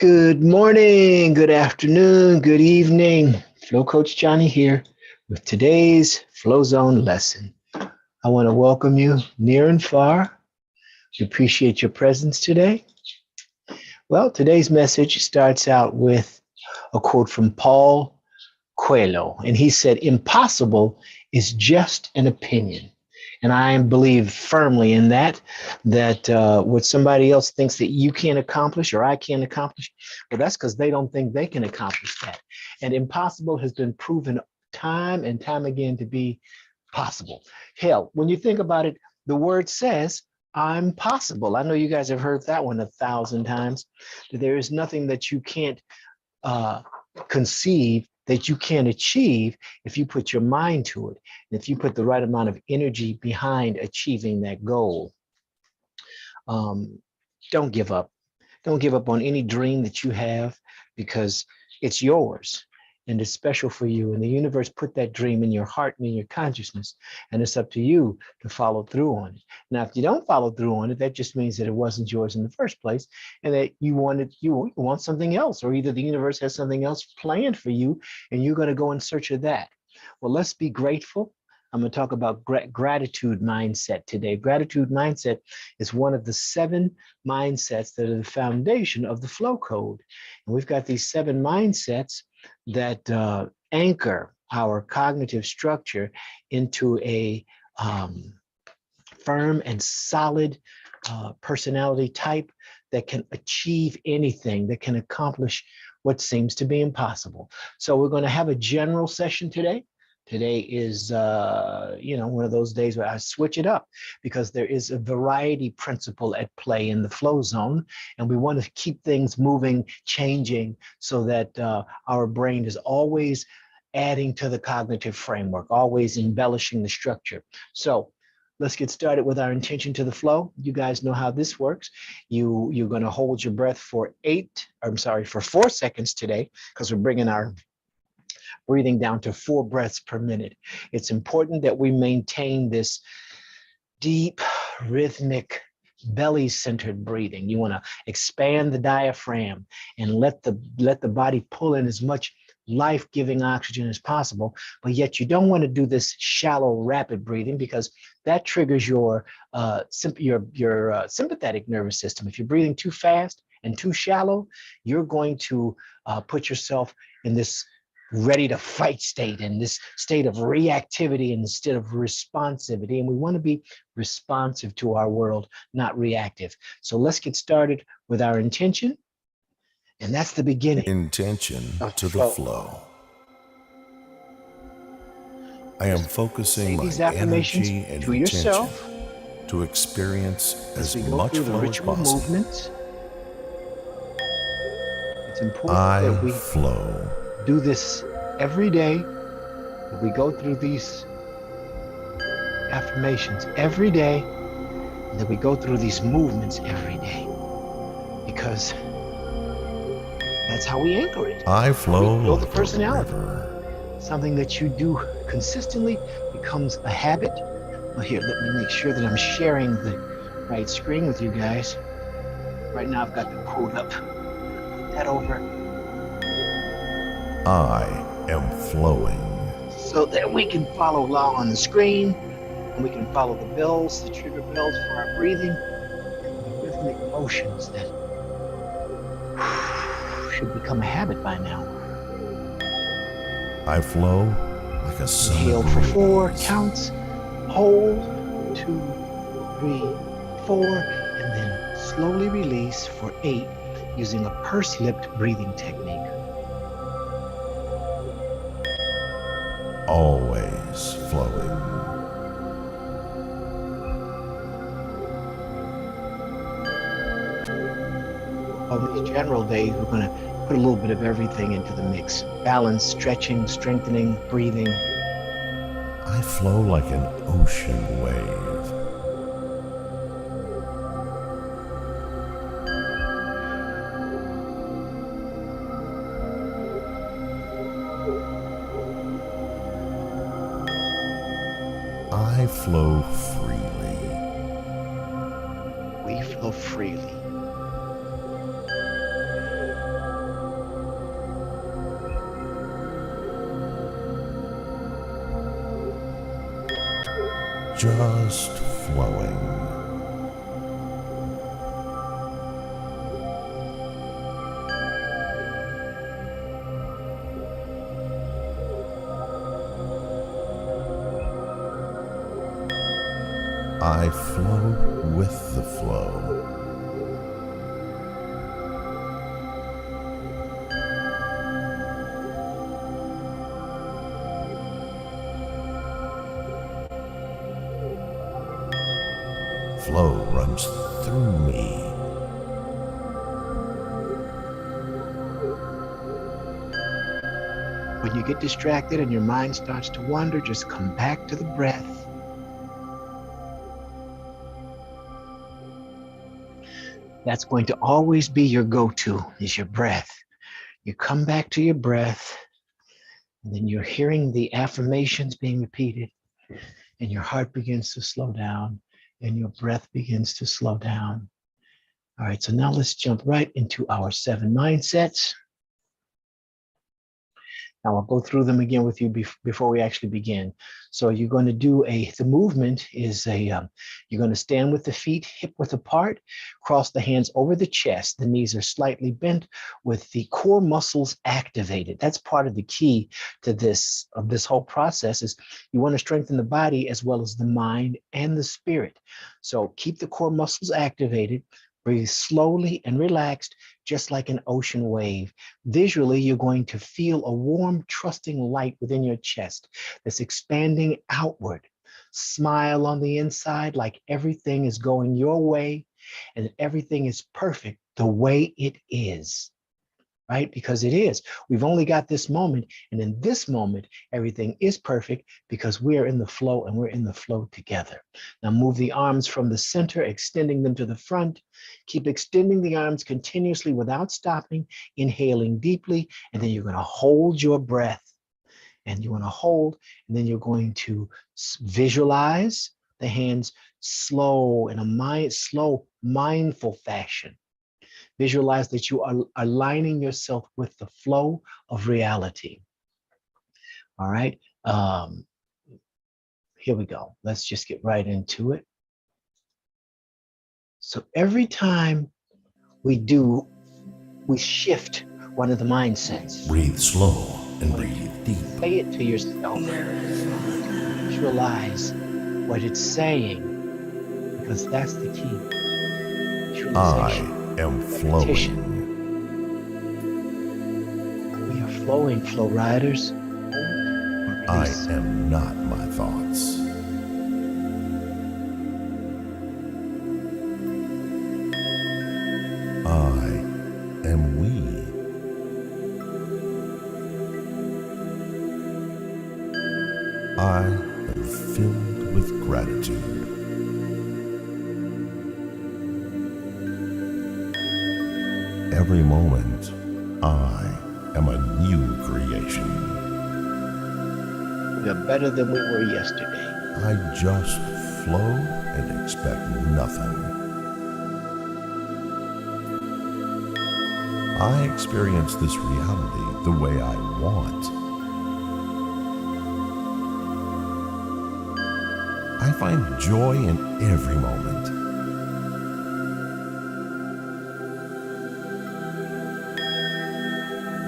Good morning, good afternoon, good evening. Flow Coach Johnny here with today's FlowZone lesson. I want to welcome you near and far. We appreciate your presence today. Well, today's message starts out with a quote from Paul Coelho, and he said, "Impossible is just an opinion." And I believe firmly in that what somebody else thinks that you can't accomplish or I can't accomplish, well, that's because they don't think they can accomplish that. And impossible has been proven time and time again to be possible. Hell, when you think about it, the word says, "I'm possible." I know you guys have heard that one 1,000 times. That there is nothing that you can't uh, conceive, that you can achieve if you put your mind to it, and if you put the right amount of energy behind achieving that goal. Um, don't give up. Don't give up on any dream that you have because it's yours and it's special for you. And the universe put that dream in your heart and in your consciousness. And it's up to you to follow through on it. Now, if you don't follow through on it, that just means that it wasn't yours in the first place and that you want something else, or either the universe has something else planned for you and you're going to go in search of that. Well, let's be grateful. I'm going to talk about gratitude mindset today. Gratitude mindset is one of the 7 mindsets that are the foundation of the flow code. And we've got these 7 mindsets that anchor our cognitive structure into a firm and solid personality type that can achieve anything, that can accomplish what seems to be impossible. So we're going to have a general session today. Today is, one of those days where I switch it up because there is a variety principle at play in the flow zone, and we want to keep things moving, changing, so that our brain is always adding to the cognitive framework, always embellishing the structure. So let's get started with our intention to the flow. You guys know how this works. You're going to hold your breath for 4 seconds today because we're bringing our breathing down to 4 breaths per minute. It's important that we maintain this deep, rhythmic, belly-centered breathing. You want to expand the diaphragm and let the body pull in as much life-giving oxygen as possible, but yet you don't want to do this shallow, rapid breathing because that triggers your sympathetic nervous system. If you're breathing too fast and too shallow, you're going to put yourself in this ready to fight state and this state of reactivity instead of responsivity. And we want to be responsive to our world, not reactive. So let's get started with our intention. And that's the beginning. Intention of to the flow. I am focusing Say my these affirmations energy and to intention yourself to experience as as we go much through the flow as ritual possible. movements. It's important I that we flow. do this every day, that we go through these affirmations every day, and that we go through these movements every day, because that's how we anchor it. I That's how we flow build the like a personality. river. Something that you do consistently becomes a habit. Well, here, let me make sure that I'm sharing the right screen with you guys. Right now, I've got the quote up. Put that over I am flowing. so that we can follow along on the screen, and we can follow the bells, the trigger bells for our breathing, and the rhythmic motions that should become a habit by now. I flow like a summer Inhale for 4 breeze. counts, hold 2, 3, 4, and then slowly release for 8 using a pursed-lipped breathing technique. Always flowing. On these general days, we're going to put a little bit of everything into the mix. Balance, stretching, strengthening, breathing. I flow like an ocean wave. I flow freely. We flow freely. just flowing. I flow with the flow. Flow runs through me. When you get distracted and your mind starts to wander, just come back to the breath. That's going to always be your go-to, is your breath. You come back to your breath, and then you're hearing the affirmations being repeated, and your heart begins to slow down, and your breath begins to slow down. All right, so now let's jump right into our 7 mindsets. Now I'll go through them again with you before we actually begin. So you're going to do the movement is you're going to stand with the feet hip width apart, cross the hands over the chest. The knees are slightly bent with the core muscles activated. That's part of the key to this whole process is you want to strengthen the body as well as the mind and the spirit. So keep the core muscles activated. Breathe slowly and relaxed, just like an ocean wave. Visually, you're going to feel a warm, trusting light within your chest that's expanding outward. Smile on the inside like everything is going your way and that everything is perfect the way it is. Right? Because it is. We've only got this moment. And in this moment, everything is perfect because we're in the flow and we're in the flow together. Now move the arms from the center, extending them to the front. Keep extending the arms continuously without stopping, inhaling deeply, and then you're going to hold your breath. And you want to hold, and then you're going to visualize the hands slow in a slow, mindful fashion. Visualize that you are aligning yourself with the flow of reality. All right. Here we go. Let's just get right into it. So every time we shift one of the mindsets. Breathe slow and breathe deep. Say it to yourself. Visualize what it's saying, because that's the key. Visualization. I am flowing. We are flowing, flow riders. I am not my thoughts. I am we. I am filled with gratitude. Every moment, I am a new creation. We are better than we were yesterday. I just flow and expect nothing. I experience this reality the way I want. I find joy in every moment.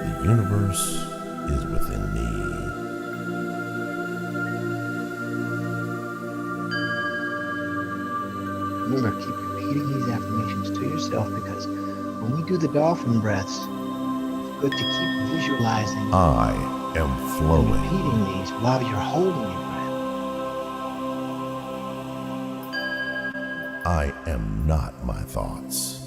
The universe is within me. Remember, keep repeating these affirmations to yourself, because when we do the dolphin breaths, it's good to keep visualizing. I am flowing. Repeating these while you're holding your breath. I am not my thoughts.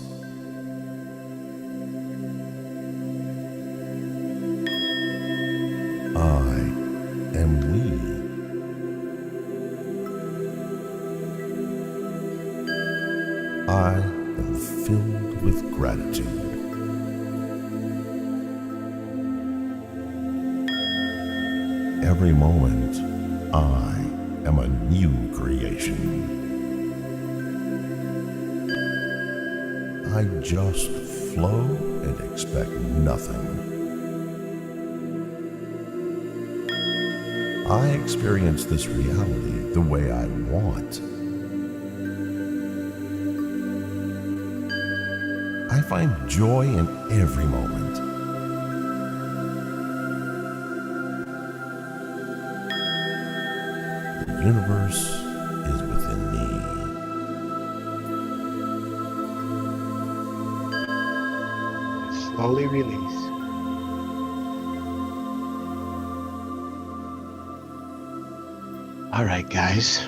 I am we. I am filled with gratitude. Every moment, I am a new creation. I just flow and expect nothing. I experience this reality the way I want. I find joy in every moment. The universe is within me. Slowly release. All right, guys.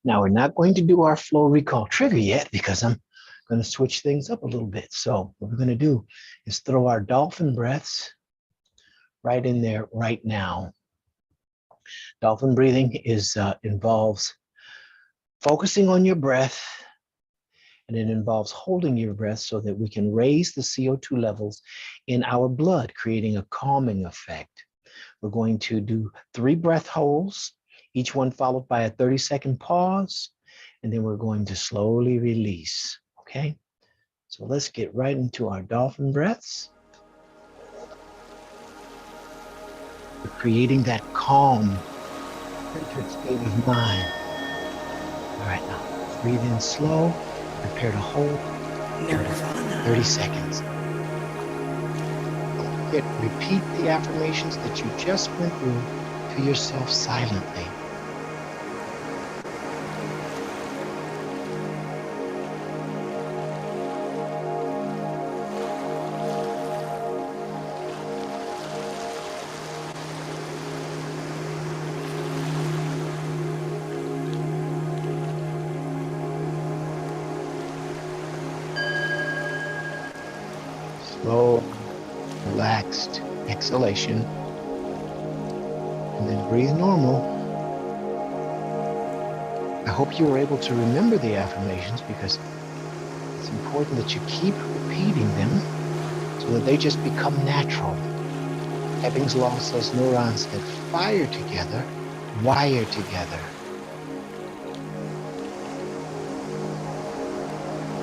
Now, we're not going to do our flow recall trigger yet because I'm going to switch things up a little bit. So what we're going to do is throw our dolphin breaths right in there right now. Dolphin breathing involves focusing on your breath, and it involves holding your breath so that we can raise the CO2 levels in our blood, creating a calming effect. We're going to do 3 breath holds, each one followed by a 30-second pause, and then we're going to slowly release, okay? So let's get right into our dolphin breaths. We're creating that calm, centered state of mind. All right, now breathe in slow, prepare to hold for 30 seconds. Repeat the affirmations that you just went through to yourself silently. Slow, relaxed exhalation, and then breathe normal. I hope you were able to remember the affirmations because it's important that you keep repeating them so that they just become natural. Ebbing's law says neurons that fire together, wire together.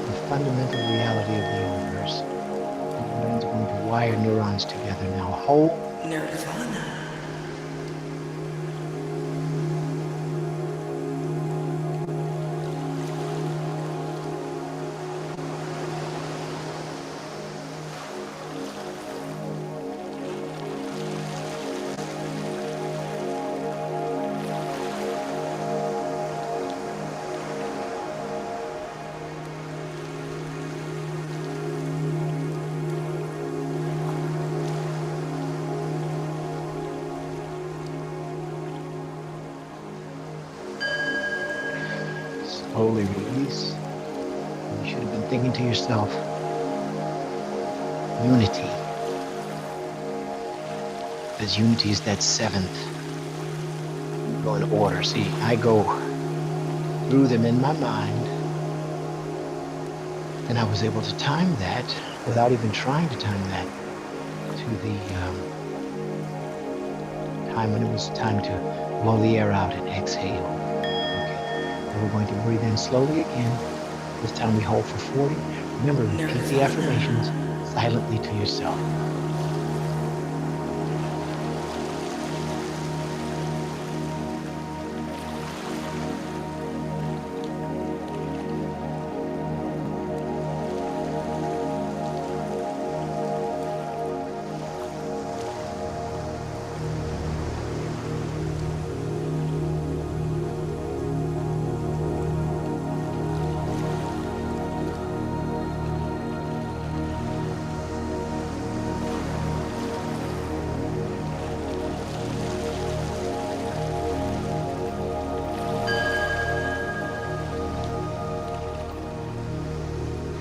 The fundamental reality of the universe. Your brain's going to wire neurons together. Now hold. Nirvana. Slowly release. You should have been thinking to yourself, unity. Because unity is that 7th. You go in order. See, I go through them in my mind. And I was able to time that without even trying to time that to the time when it was time to blow the air out and exhale. Okay. We're going to breathe in slowly again. This time we hold for 40. Remember, repeat the affirmations silently to yourself.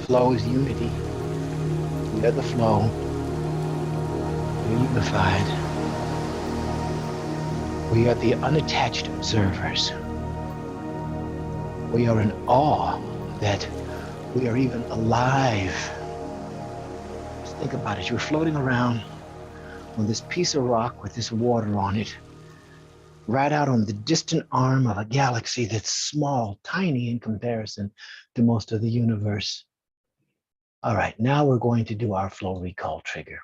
Flow is unity. We are the flow. We're unified. We are the unattached observers. We are in awe that we are even alive. Just think about it. You're floating around on this piece of rock with this water on it, right out on the distant arm of a galaxy that's small, tiny in comparison to most of the universe. All right, now we're going to do our flow recall trigger.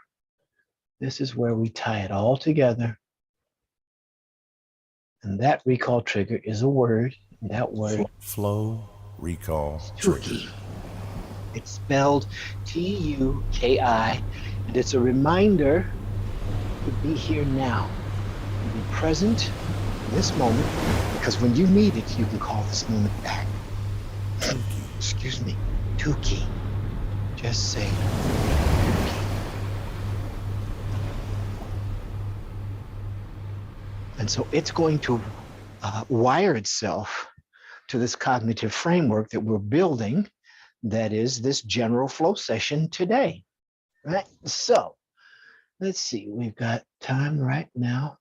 This is where we tie it all together And that recall trigger is a word. That word Flow recall is trigger. Tuki. It's spelled Tuki, and it's a reminder to be here now, to be present in this moment, because when you need it, you can call this moment back. Excuse me, Tuki. Just say Tuki. And so it's going to wire itself to this cognitive framework that we're building, that is this general flow session today, right? So let's see, we've got time right now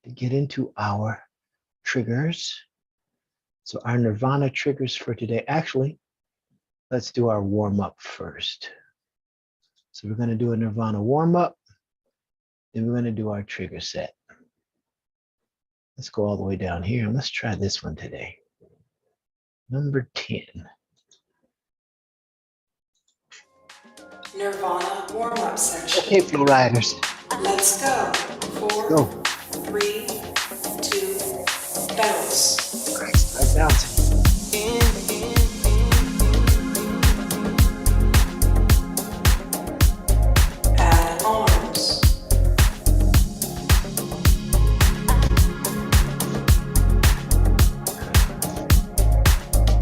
to get into our triggers. So our Nirvana triggers for today, actually, let's do our warm up first. So we're going to do a Nirvana warm up, then we're going to do our trigger set. Let's go all the way down here and let's try this one today. Number 10. Nirvana warm-up section. Okay, Flow Riders. Let's go. 4, Go. 3, 2, bounce. All right, start bouncing. Add arms.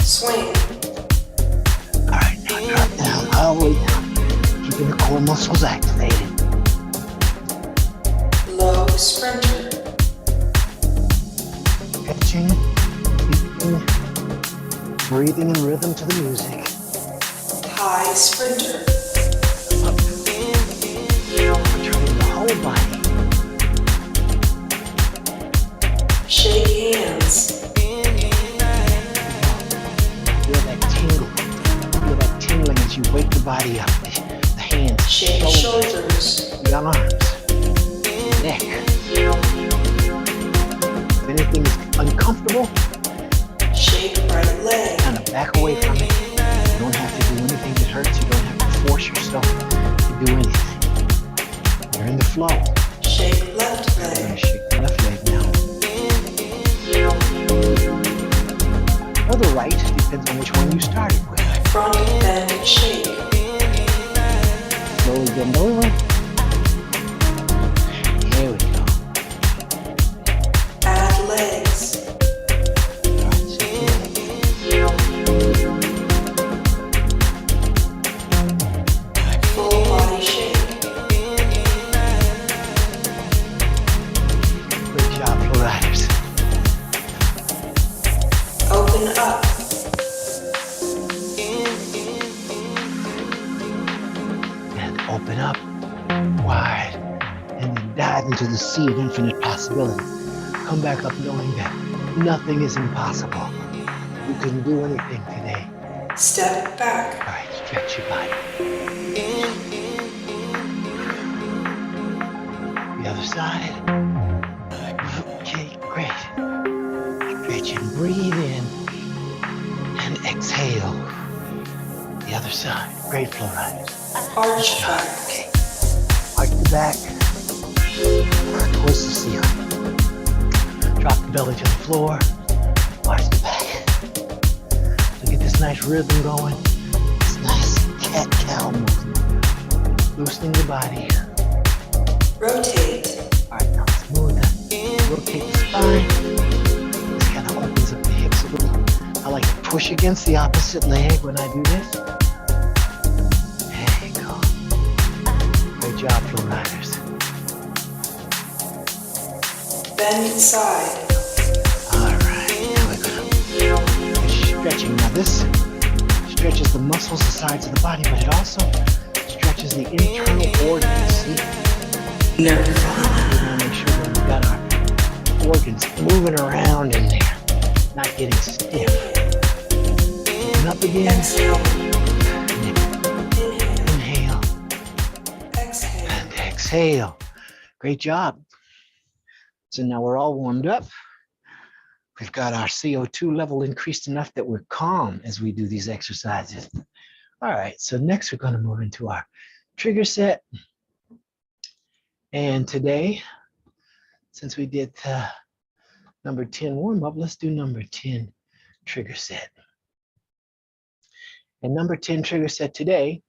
Swing. All right, now drop down, all the way down, keeping the core muscles activated. Low sprinter. Catching, keeping, breathing in rhythm to the music. High sprinter. Up. Turning the whole body. Shake hands. Feel that tingle. Feel that tingling as you wake the body up. The hands, Shake shoulders. the arms, neck. If anything is uncomfortable, Shake right leg. kind of back away from it. You don't have to do anything that hurts. You don't have to force yourself to do anything. You're in the flow. Shake left We're going to leg. shake the left leg now. Or the right, depends on which one you started with. Front bend shake. Slowly bend over. Here we go. Add legs. All right, shake the legs. Full body shake. Good job, Flow Riders. Open up. And open up wide. And then dive into the sea of infinite possibility. Come back up knowing that nothing is impossible. You can do anything today. Step back. All right, stretch your body. The other side. Okay, great. Stretch and breathe in. And exhale. The other side. Great, Flow Riders. Arch back. Okay. Arch the back. Towards the ceiling. Drop the belly to the floor. Arch the back. So get this nice rhythm going. This nice cat-cow movement. Loosening the body. Rotate. All right, now let's move that. Rotate the spine. This kind of opens up the hips a little. I like to push against the opposite leg when I do this. There you go. Great job, Flow Riders. Bend inside. All right, now we're gonna stretching. Now this stretches the muscles, the sides of the body, but it also stretches the internal organs. See? Nirvana. We want to make sure that we've got our organs moving around in there, not getting stiff. And up again. Exhale. Inhale. Inhale Exhale. and exhale. Great job. So now we're all warmed up. We've got our CO2 level increased enough that we're calm as we do these exercises. All right, so next we're going to move into our trigger set. And today, since we did Number 10 warm up. Let's do number 10 trigger set. And number 10 trigger set today,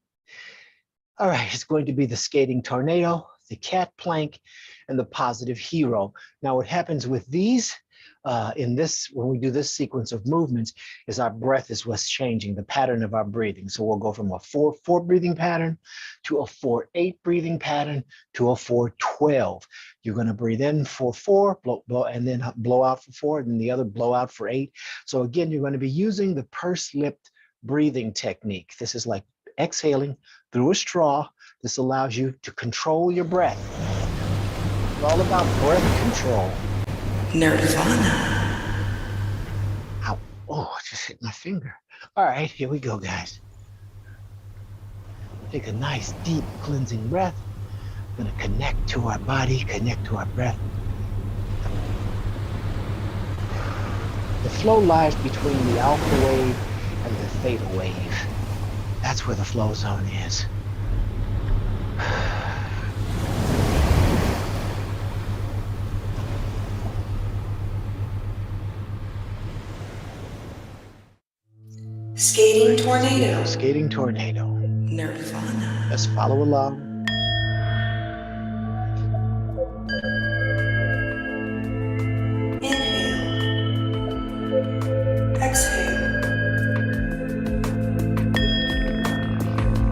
all right, it's going to be the skating tornado, the cat plank, and the positive hero. Now, what happens with these when we do this sequence of movements, is our breath is what's changing, the pattern of our breathing. So we'll go from a 4-4 breathing pattern to a 4-8 breathing pattern to a 4-12. You're going to breathe in for 4, blow, and then blow out for 4, and then the other blow out for 8. So again, you're going to be using the pursed-lipped breathing technique. This is like exhaling through a straw. This allows you to control your breath. It's all about breath control. Nirvana. Ow. Oh, I just hit my finger. All right, here we go, guys. Take a nice, deep, cleansing breath. We're going to connect to our body, connect to our breath. The flow lies between the alpha wave and the theta wave. That's where the flow zone is. Skating tornado. Skating tornado. Nirvana. Let's follow along. Inhale. Exhale.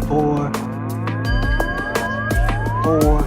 4, 4,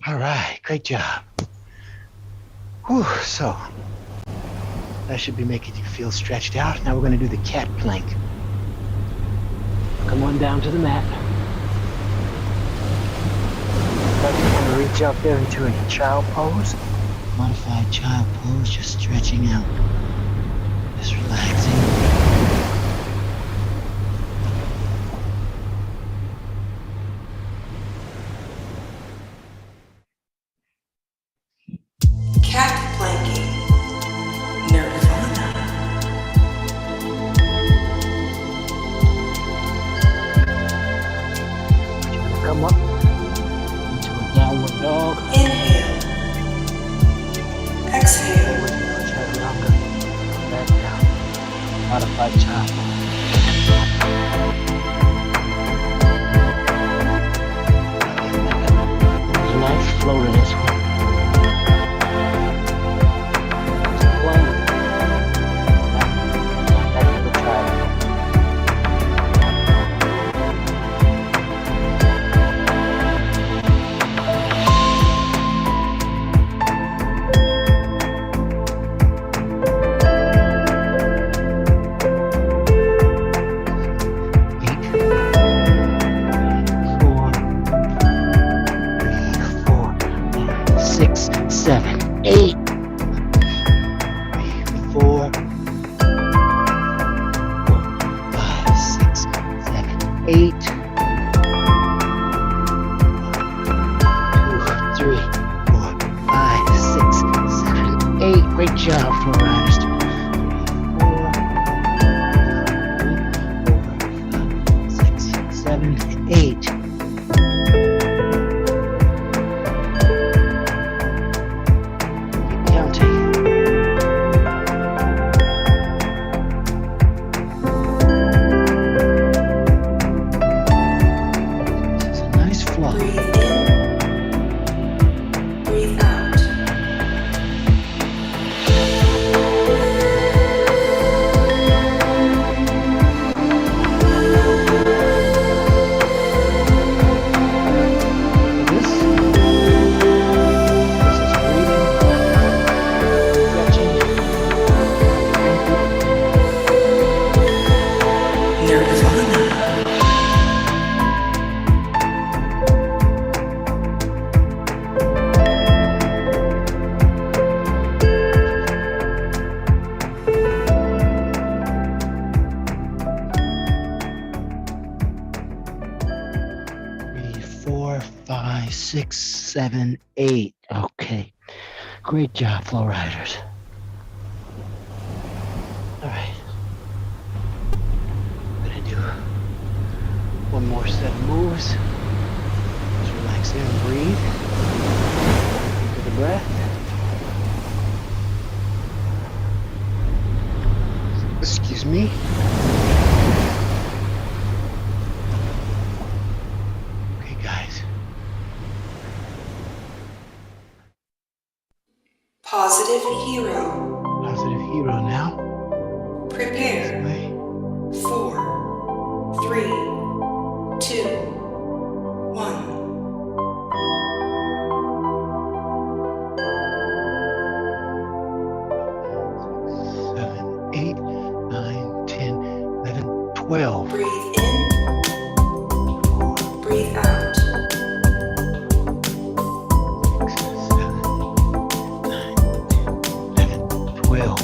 'Right, great job. Whew, so that should be making you feel stretched out. Now we're going to do the cat plank. Come on down to the mat. We're going to reach out there into a child pose. Modified child pose, just stretching out. Just relaxing. Cat planking. Nirvana. Come up into a downward dog. Inhale. Exhale. Chaturanga. Back down. modified child. There's a nice flow to this one. It's playing. Back to the child. 7, 8. 4, 5, 6, 7, 8. 2, 3, 4, 5, 6, 7, 8. Great job, flow riders. 4, 5, 6, 7, 8. Five, 6, 7, 8. Okay. Great job, flow riders. All right. I'm gonna do one more set of moves. Just relax there and breathe. Take a breath. Excuse me. Okay, guys. Positive hero. Positive hero now. Prepare. This way. 4, 3, 2, 1. 7, 8, 9, 10, 11, 12. Breathe in. Breathe out. 6, 7, 9, 10, 11, 12.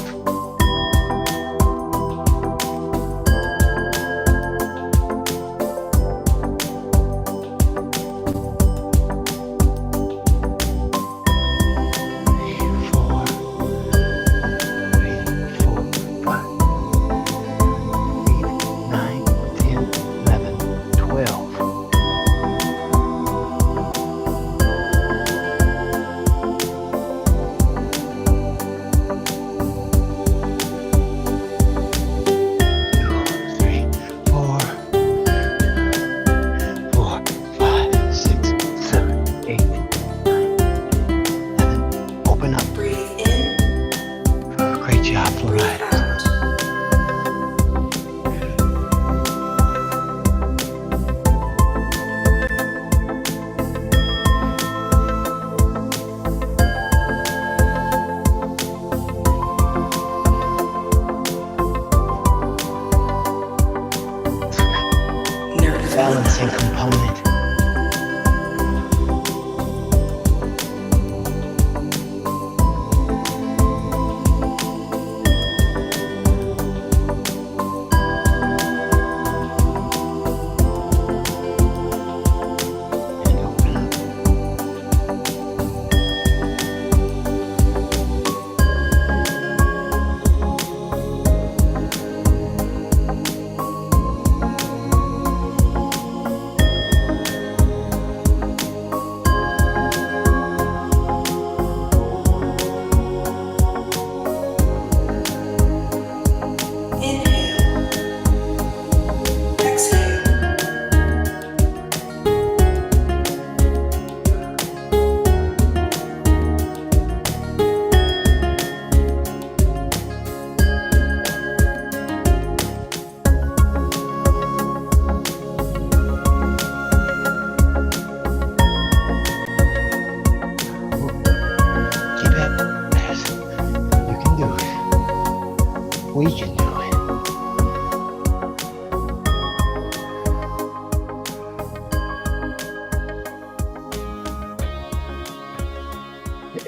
4, 3, 4, 5, 8, 9, 10,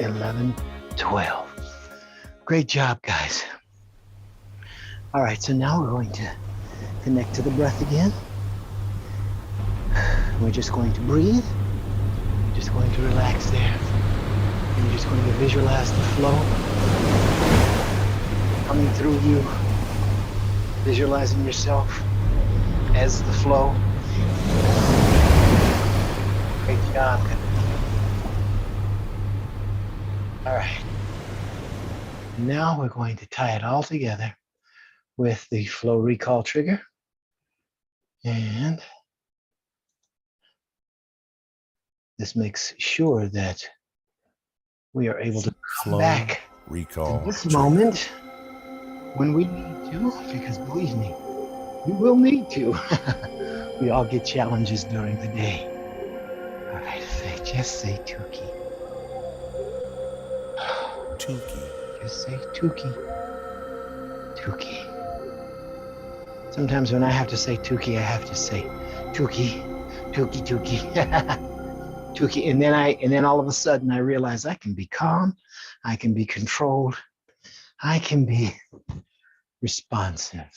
11, 12. Great job, guys. All right, so now we're going to connect to the breath again. We're just going to breathe. We're just going to relax there. And you're just going to visualize the flow coming through you, visualizing yourself as the flow. Great job. All right. Now we're going to tie it all together with the flow recall trigger. And this makes sure that we are able to come Flow back recall to this trigger. moment when we need to, because believe me, we will need to. We all get challenges during the day. All right, just say Tuki. Tuki. Just say Tuki. Tuki. Sometimes when I have to say Tuki, I have to say Tuki, Tuki, Tuki. Tuki, and then all of a sudden I realize I can be calm, I can be controlled, I can be responsive.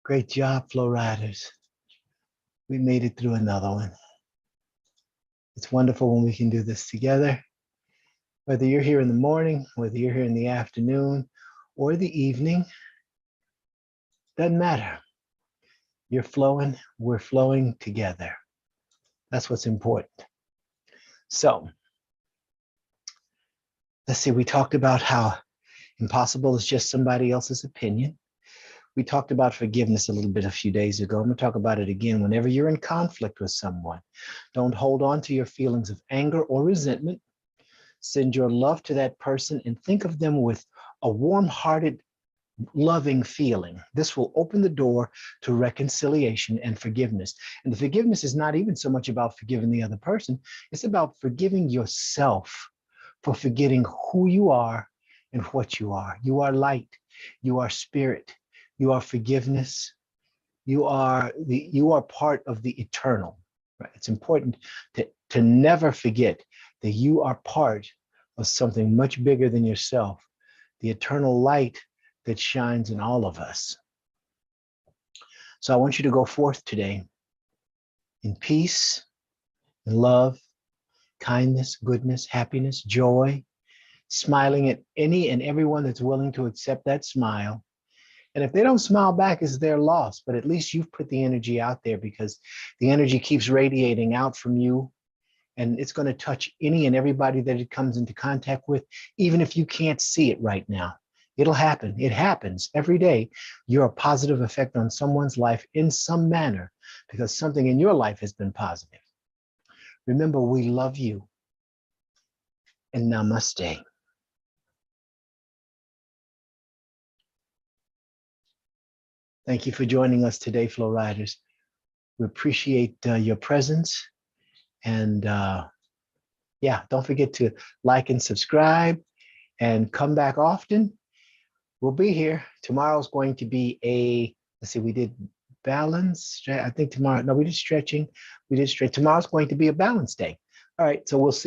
Great job, Flow Riders. We made it through another one. It's wonderful when we can do this together. Whether you're here in the morning, whether you're here in the afternoon or the evening, doesn't matter. You're flowing, we're flowing together. That's what's important. So, let's see, we talked about how impossible is just somebody else's opinion. We talked about forgiveness a little bit a few days ago. I'm going to talk about it again. Whenever you're in conflict with someone, don't hold on to your feelings of anger or resentment. Send your love to that person and think of them with a warm-hearted, loving feeling. This will open the door to reconciliation and forgiveness. And the forgiveness is not even so much about forgiving the other person. It's about forgiving yourself for forgetting who you are and what you are. You are light. You are spirit. You are forgiveness. You are part of the eternal. Right? It's important to never forget that you are part of something much bigger than yourself, the eternal light that shines in all of us. So I want you to go forth today in peace, in love, kindness, goodness, happiness, joy, smiling at any and everyone that's willing to accept that smile. And if they don't smile back, it's their loss, but at least you've put the energy out there, because the energy keeps radiating out from you, and it's going to touch any and everybody that it comes into contact with, even if you can't see it right now. It'll happen. It happens every day. You're a positive effect on someone's life in some manner because something in your life has been positive. Remember, we love you. And namaste. Thank you for joining us today, Flow Riders. We appreciate your presence. And yeah, don't forget to like and subscribe and come back often. We'll be here. Tomorrow's going to be let's see, we did balance. I think tomorrow, no, we did stretching. We did stretch. Tomorrow's going to be a balance day. All right, so we'll see.